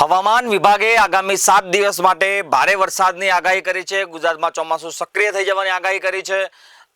હવામાન વિભાગે આગામી 7 દિવસ માટે ભારે વરસાદની આગાહી કરી છે। ગુજરાતમાં ચોમાસું સક્રિય થઈ જવાની આગાહી કરી છે।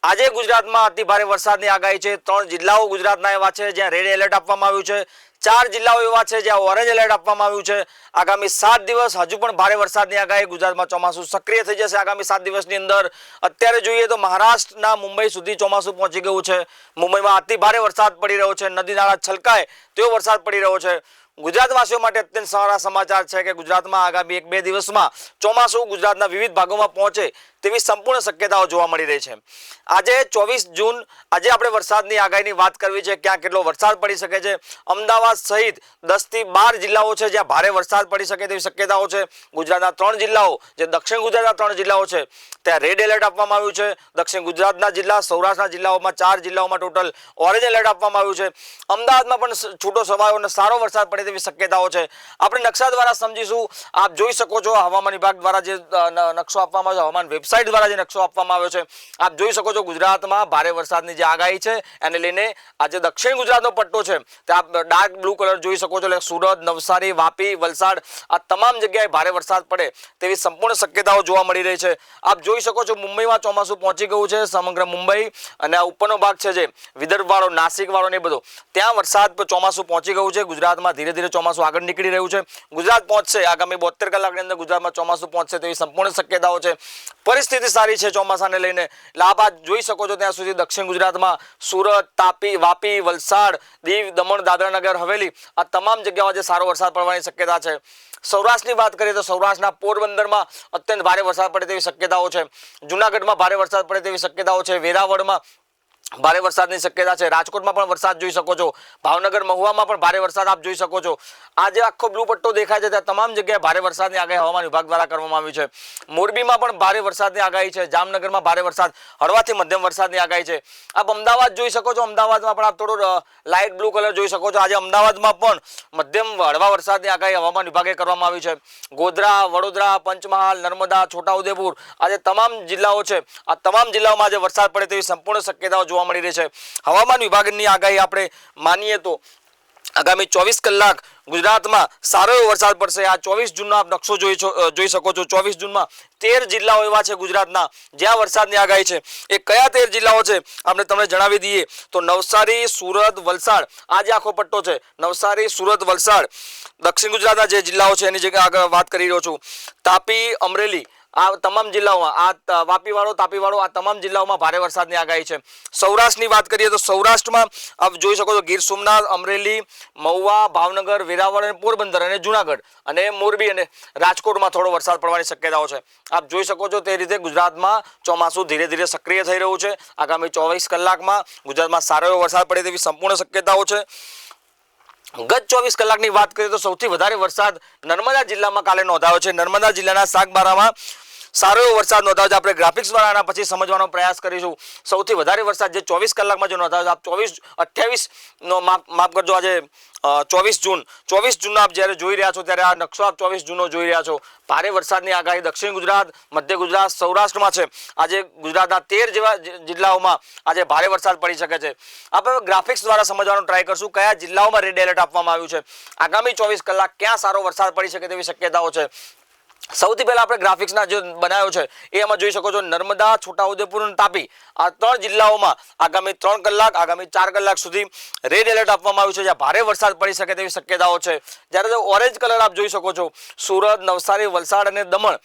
આજે ગુજરાતમાં અતિ ભારે વરસાદની આગાહી છે। 3 જિલ્લાઓ ગુજરાતના એવા છે જ્યાં રેડ એલર્ટ આપવામાં આવ્યું છે। 4 જિલ્લાઓ એવા છે જ્યાં ઓરેન્જ એલર્ટ આપવામાં આવ્યું છે। આગામી 7 દિવસ હજુ પણ ભારે વરસાદની આગાહી। ગુજરાતમાં ચોમાસું સક્રિય થઈ જશે આગામી 7 દિવસની અંદર। અત્યારે જોઈએ તો મહારાષ્ટ્રના મુંબઈ સુધી ચોમાસું પહોંચી ગયું છે। મુંબઈમાં અતિ ભારે વરસાદ પડી રહ્યો છે। નદી નાળા છલકાય તેવો વરસાદ પડી રહ્યો છે। ગુજરાતવાસીઓ માટે અત્યંત સારા સમાચાર છે કે ગુજરાતમાં આગામી 1-2 દિવસમાં ચોમાસું ગુજરાતના વિવિધ ભાગોમાં પહોંચે તેવી સંપૂર્ણ શક્યતાઓ જોવા મળી રહી છે। આજે 24 જૂન આજે આપણે વરસાદની આગાહીની વાત કરવી છે। ક્યાં કેટલો વરસાદ પડી શકે છે। અમદાવાદ સહિત 10 થી 12 જિલ્લાઓ છે જ્યાં ભારે વરસાદ પડી શકે તેવી શક્યતાઓ છે। ગુજરાતના 3 જિલ્લાઓ જે દક્ષિણ ગુજરાતના 3 જિલ્લાઓ છે ત્યાં રેડ એલર્ટ આપવામાં આવ્યું છે। દક્ષિણ ગુજરાતના જિલ્લા સૌરાષ્ટ્રના જિલ્લાઓમાં 4 જિલ્લાઓમાં ટોટલ ઓરેન્જ એલર્ટ આપવામાં આવ્યું છે। અમદાવાદમાં પણ છૂટો છવાયો અને સારો વરસાદ પડે તેવી શક્યતાઓ છે। આપણે નકશા દ્વારા સમજીશું। આપ જોઈ શકો છો હવામાન વિભાગ દ્વારા જે નકશો આપવામાં આવ્યો, હવામાન વેબસાઇટ દ્વારા જે નકશો આપવામાં આવ્યો છે, આપ જોઈ શકો છો ગુજરાતમાં ભારે વરસાદની જે આગાહી છે એને લઈને આજે દક્ષિણ ગુજરાતનો પટ્ટો છે ત્યાં ડાર્ક બ્લુ કલર જોઈ શકો છો। એટલે સુરત, નવસારી, વાપી, વલસાડ આ તમામ જગ્યાએ ભારે વરસાદ પડે તેવી સંપૂર્ણ શક્યતાઓ જોવા મળી રહી છે। આપ જોઈ શકો છો મુંબઈમાં ચોમાસું પહોંચી ગયું છે। સમગ્ર મુંબઈ અને આ ઉપરનો ભાગ છે જે વિદર્ભ વાળો, નાસિક વાળો ને બધો ત્યાં વરસાદ ચોમાસું પહોંચી ગયું છે। ગુજરાતમાં ધીરે ધીરે ચોમાસું આગળ નીકળી રહ્યું છે। ગુજરાત પહોંચશે આગામી 72 કલાકની અંદર ગુજરાતમાં ચોમાસું પહોંચશે તેવી સંપૂર્ણ શક્યતાઓ છે। પરિસ્થિતિ સારી છે ચોમાસાને લઈને। એટલે આપ જોઈ શકો છો ત્યાં સુધી દક્ષિણ ગુજરાતમાં સુરત, તાપી, વાપી, વલસાડ, દીવ, દમણ, દાદરા નગર હવેલી આ તમામ જગ્યાઓ આજે સારો વરસાદ પડવાની શક્યતા છે। સૌરાષ્ટ્રની વાત કરીએ તો સૌરાષ્ટ્રના પોરબંદરમાં અત્યંત ભારે વરસાદ પડે તેવી શક્યતાઓ છે। જૂનાગઢમાં ભારે વરસાદ પડે તેવી શક્યતાઓ છે। વેરાવળમાં ભારે વરસાદની શક્યતા છે। રાજકોટમાં પણ વરસાદ જોઈ શકો છો। ભાવનગર, મહુવામાં પણ ભારે વરસાદ આપ જોઈ શકો છો। આજે આખો બ્લુ પટ્ટો દેખાય છે ત્યાં તમામ જગ્યાએ ભારે વરસાદની આગાહી હવામાન વિભાગ દ્વારા કરવામાં આવી છે। મોરબીમાં પણ ભારે વરસાદની આગાહી છે। જામનગરમાં ભારે વરસાદ, હળવાથી મધ્યમ વરસાદની આગાહી છે। આપ અમદાવાદ જોઈ શકો છો। અમદાવાદમાં પણ આપ થોડો લાઇટ બ્લુ કલર જોઈ શકો છો। આજે અમદાવાદમાં પણ મધ્યમ હળવા વરસાદની આગાહી હવામાન વિભાગે કરવામાં આવી છે। ગોધરા, વડોદરા, પંચમહાલ, નર્મદા, છોટાઉદેપુર આજે તમામ જિલ્લાઓ છે આ તમામ જિલ્લાઓમાં આજે વરસાદ પડે તેવી સંપૂર્ણ શક્યતાઓ જોવા મળી રહી છે। હવામાન વિભાગની આગાહી આપણે માનીએ તો આગામી 24 કલાક ગુજરાતમાં સારો એવો વરસાદ પડશે। આ 24 જૂનનો આપ નકશો જોઈ શકો છો। 24 જૂનમાં 13 જિલ્લાઓ એવા છે ગુજરાતના જ્યાં વરસાદની આગાહી છે। એ કયા 13 જિલ્લાઓ છે આપણે તમને જણાવી દઈએ તો નવસારી, સુરત, વલસાડ આ જે આખો પટ્ટો છે નવસારી, સુરત, વલસાડ દક્ષિણ ગુજરાતના જે જિલ્લાઓ છે એની જગ્યાએ આગળ વાત કરી રહ્યો છું। તાપી, અમરેલી આ તમામ જિલ્લાઓમાં આ વાપી વાળો, તાપી વાળો આ તમામ જિલ્લાઓમાં ભારે વરસાદની આગાહી છે। સૌરાષ્ટ્રની વાત કરીએ તો સૌરાષ્ટ્રમાં આપ જોઈ શકો છો ગીર સોમનાથ, અમરેલી, મહુવા, ભાવનગર, વેરાવળ અને પોરબંદર અને જુનાગઢ અને મોરબી અને રાજકોટમાં થોડો વરસાદ પડવાની શક્યતાઓ છે। આપ જોઈ શકો છો તે રીતે ગુજરાતમાં ચોમાસું ધીરે ધીરે સક્રિય થઈ રહ્યું છે। આગામી 24 કલાકમાં ગુજરાતમાં સારો એવો વરસાદ પડે તેવી સંપૂર્ણ શક્યતાઓ છે। ગત 24 કલાકની વાત કરીએ તો સૌથી વધારે વરસાદ નર્મદા જિલ્લામાં કાલે નોંધાયો છે। નર્મદા જિલ્લાના સાગબારામાં સારો એવો વરસાદ નોંધાયો છે। આપણે ગ્રાફિક્સ દ્વારા આના પછી સમજવાનો પ્રયાસ કરીશું। સૌથી વધારે વરસાદ જે 24 કલાકમાં જે નોંધાયો છે, આપ 28 નો માફ કરજો, આજે 24 જૂન આપ જ્યારે જોઈ રહ્યા છો ત્યારે આ નકશો આપ 24 જૂનનો જોઈ રહ્યા છો। ભારે વરસાદની આગાહી દક્ષિણ ગુજરાત, મધ્ય ગુજરાત, સૌરાષ્ટ્રમાં છે। આજે ગુજરાતના 13 જેવા જિલ્લાઓમાં આજે ભારે વરસાદ પડી શકે છે। આપણે ગ્રાફિક્સ દ્વારા સમજવાનો ટ્રાય કરશું કયા જિલ્લાઓમાં રેડ એલર્ટ આપવામાં આવ્યું છે। આગામી 24 કલાક ક્યાં સારો વરસાદ પડી શકે તેવી શક્યતાઓ છે। સૌથી પહેલા આપણે ગ્રાફિક્સના જે બનાવ્યો છે એ એમાં જોઈ શકો છો નર્મદા, છોટાઉદેપુર અને તાપી આ 3 જિલ્લાઓમાં આગામી 3 કલાક, આગામી 4 કલાક સુધી રેડ એલર્ટ આપવામાં આવ્યું છે જ્યાં ભારે વરસાદ પડી શકે તેવી શક્યતાઓ છે। જ્યારે ઓરેન્જ કલર આપ જોઈ શકો છો સુરત, નવસારી, વલસાડ અને દમણ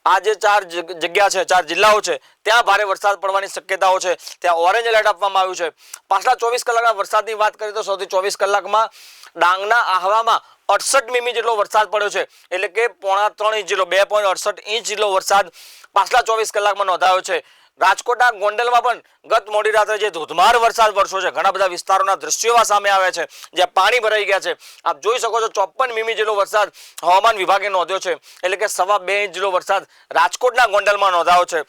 આ જે 4 જગ્યા છે, 4 જિલ્લાઓ છે ત્યાં ભારે વરસાદ પડવાની શક્યતાઓ છે। ત્યાં ઓરેન્જ એલર્ટ આપવામાં આવ્યું છે। પાછલા 24 કલાકના વરસાદની વાત કરીએ તો સૌથી 24 કલાકમાં ડાંગના આહવામાં 68 મીમી જેટલો વરસાદ પડ્યો છે। એટલે કે 3.5 ઇંચ જેટલો 2.68 ઇંચ જેટલો વરસાદ પાછલા 24 કલાકમાં નોંધાયો છે। રાજકોટના ગોંડલમાં પણ ગત મોડી રાત્રે જે ધોધમાર વરસાદ વરસ્યો છે, ઘણા બધા વિસ્તારોના દ્રશ્યો સામે આવ્યા છે જ્યાં પાણી ભરાઈ ગયા છે। આપ જોઈ શકો છો 54 મીમી જેટલો વરસાદ હવામાન વિભાગે નોંધ્યો છે। એટલે કે 2.25 ઇંચ જેટલો વરસાદ રાજકોટના ગોંડલમાં નોંધાયો છે।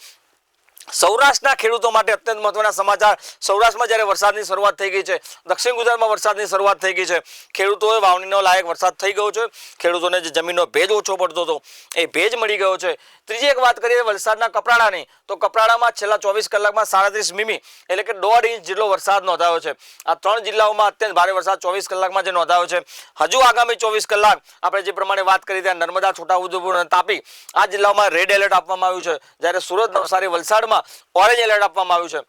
સૌરાષ્ટ્રના ખેડૂતો માટે અત્યંત મહત્વના સમાચાર. સૌરાષ્ટ્રમાં જ્યારે વરસાદની શરૂઆત થઈ ગઈ છે, દક્ષિણ ગુજરાતમાં વરસાદની શરૂઆત થઈ ગઈ છે, ખેડૂતોએ વાવણીનો લાયક વરસાદ થઈ ગયો છે, ખેડૂતોને જે જમીનનો ભેજ ઓછો પડતો હતો એ ભેજ મળી ગયો છે. ત્રીજી એક વાત કરીએ વલસાડના કપરાડાની, તો કપરાડામાં છેલ્લા 24 કલાકમાં 37 મીમી એટલે કે 1.5 ઇંચ જેટલો વરસાદ નોંધાયો છે. આ 3 જિલ્લાઓમાં અત્યંત ભારે વરસાદ 24 કલાકમાં જે નોંધાયો છે. હજુ આગામી 24 કલાક આપણે જે પ્રમાણે વાત કરી ત્યાં નર્મદા, છોટાઉદેપુર અને તાપી આ જિલ્લાઓમાં રેડ એલર્ટ આપવામાં આવ્યું છે, જ્યારે સુરત, નવસારી, વલસાડમાં ઓરેન્જ એલર્ટ આપવામાં આવ્યું છે.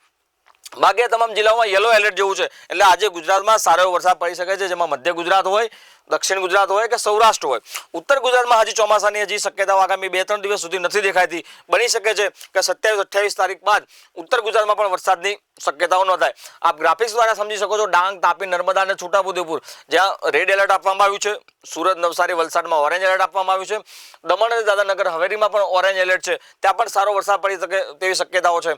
બાકી તમામ જિલ્લાઓમાં યલો એલર્ટ જેવું છે. એટલે આજે ગુજરાતમાં સારો એવો વરસાદ પડી શકે છે, જેમાં મધ્ય ગુજરાત હોય, દક્ષિણ ગુજરાત હોય કે સૌરાષ્ટ્ર હોય. ઉત્તર ગુજરાતમાં હજી ચોમાસાની હજી શક્યતાઓ આગામી 2-3 દિવસ સુધી નથી દેખાતી. બની શકે છે કે 27-28 તારીખ બાદ ઉત્તર ગુજરાતમાં પણ વરસાદની શક્યતાઓ નોંધાય. આપ ગ્રાફિક્સ દ્વારા સમજી શકો છો ડાંગ, તાપી, નર્મદા અને છોટાઉદેપુર જ્યાં રેડ એલર્ટ આપવામાં આવ્યું છે, સુરત, નવસારી, વલસાડમાં ઓરેન્જ એલર્ટ આપવામાં આવ્યું છે, દમણ અને દાદરાનગર હવેલીમાં પણ ઓરેન્જ એલર્ટ છે, ત્યાં પણ સારો વરસાદ પડી શકે તેવી શક્યતાઓ છે.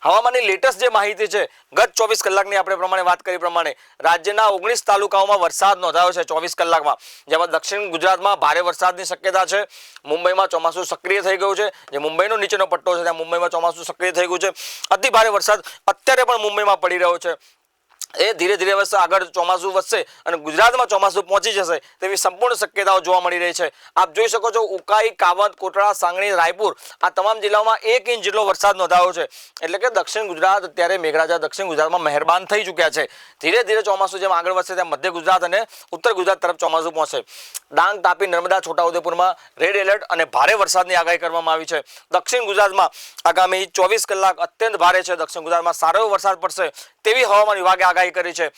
હવામાનની લેટેસ્ટ જે માહિતી છે, ગત 24 કલાકની આપણે પ્રમાણે વાત કરી પ્રમાણે રાજ્યના 19 તાલુકાઓમાં વરસાદ નોંધાયો છે 24 કલાકમાં, જેમાં દક્ષિણ ગુજરાતમાં ભારે વરસાદની શક્યતા છે. મુંબઈમાં ચોમાસું સક્રિય થઈ ગયું છે, જે મુંબઈનો નીચેનો પટ્ટો છે ત્યાં મુંબઈમાં ચોમાસું સક્રિય થઈ ગયું છે. અતિ ભારે વરસાદ અત્યારે પણ મુંબઈમાં પડી રહ્યો છે. એ ધીરે ધીરે આગળ ચોમાસું વધશે અને ગુજરાતમાં ચોમાસું પહોંચી જશે તેવી સંપૂર્ણ શક્યતાઓ જોવા મળી રહી છે. આપ જોઈ શકો છો ઉકાઈ, કાવંત, કોટડા, સાંગણી, રાયપુર આ તમામ જિલ્લાઓમાં 1 ઇંચ જેટલો વરસાદ નોંધાયો છે. એટલે કે દક્ષિણ ગુજરાત અત્યારે મેઘરાજા દક્ષિણ ગુજરાતમાં મહેરબાન થઈ ચૂક્યા છે. ધીરે ધીરે ચોમાસું જેમ આગળ વધશે તેમ મધ્ય ગુજરાત અને ઉત્તર ગુજરાત તરફ ચોમાસું પહોંચશે. ડાંગ, તાપી, નર્મદા, છોટાઉદેપુરમાં રેડ એલર્ટ અને ભારે વરસાદની આગાહી કરવામાં આવી છે. દક્ષિણ ગુજરાતમાં આગામી 24 કલાક અત્યંત ભારે છે. દક્ષિણ ગુજરાતમાં સારો એવો વરસાદ પડશે તેવી હવામાન વિભાગે આગાહી કરી છે.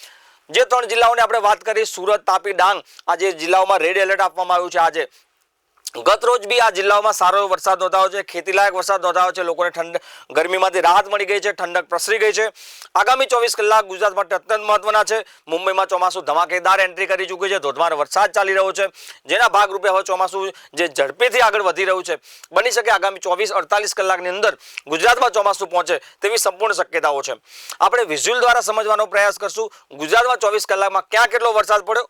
જે 3 જિલ્લાઓની આપણે વાત કરી, સુરત, તાપી, ડાંગ, આ જે જિલ્લાઓમાં રેડ એલર્ટ આપવામાં આવ્યું છે આજે, ગત રોજ બી આ જિલ્લાઓમાં સારો એવો વરસાદ નોંધાયો છે, ખેતીલાયક વરસાદ નોંધાયો છે, લોકોને ગરમીમાંથી રાહત મળી ગઈ છે, ઠંડક પ્રસરી ગઈ છે. આગામી 24 કલાક ગુજરાત માટે અત્યંત મહત્વના છે. મુંબઈમાં ચોમાસું ધમાકેદાર એન્ટ્રી કરી ચૂક્યું છે, ધોધમાર વરસાદ ચાલી રહ્યો છે, જેના ભાગરૂપે હવે ચોમાસું જે ઝડપેથી આગળ વધી રહ્યું છે. બની શકે આગામી 24-48 કલાકની અંદર ગુજરાતમાં ચોમાસું પહોંચે તેવી સંપૂર્ણ શક્યતાઓ છે. આપણે વિઝ્યુઅલ દ્વારા સમજવાનો પ્રયાસ કરશું ગુજરાતમાં 24 કલાકમાં ક્યાં કેટલો વરસાદ પડ્યો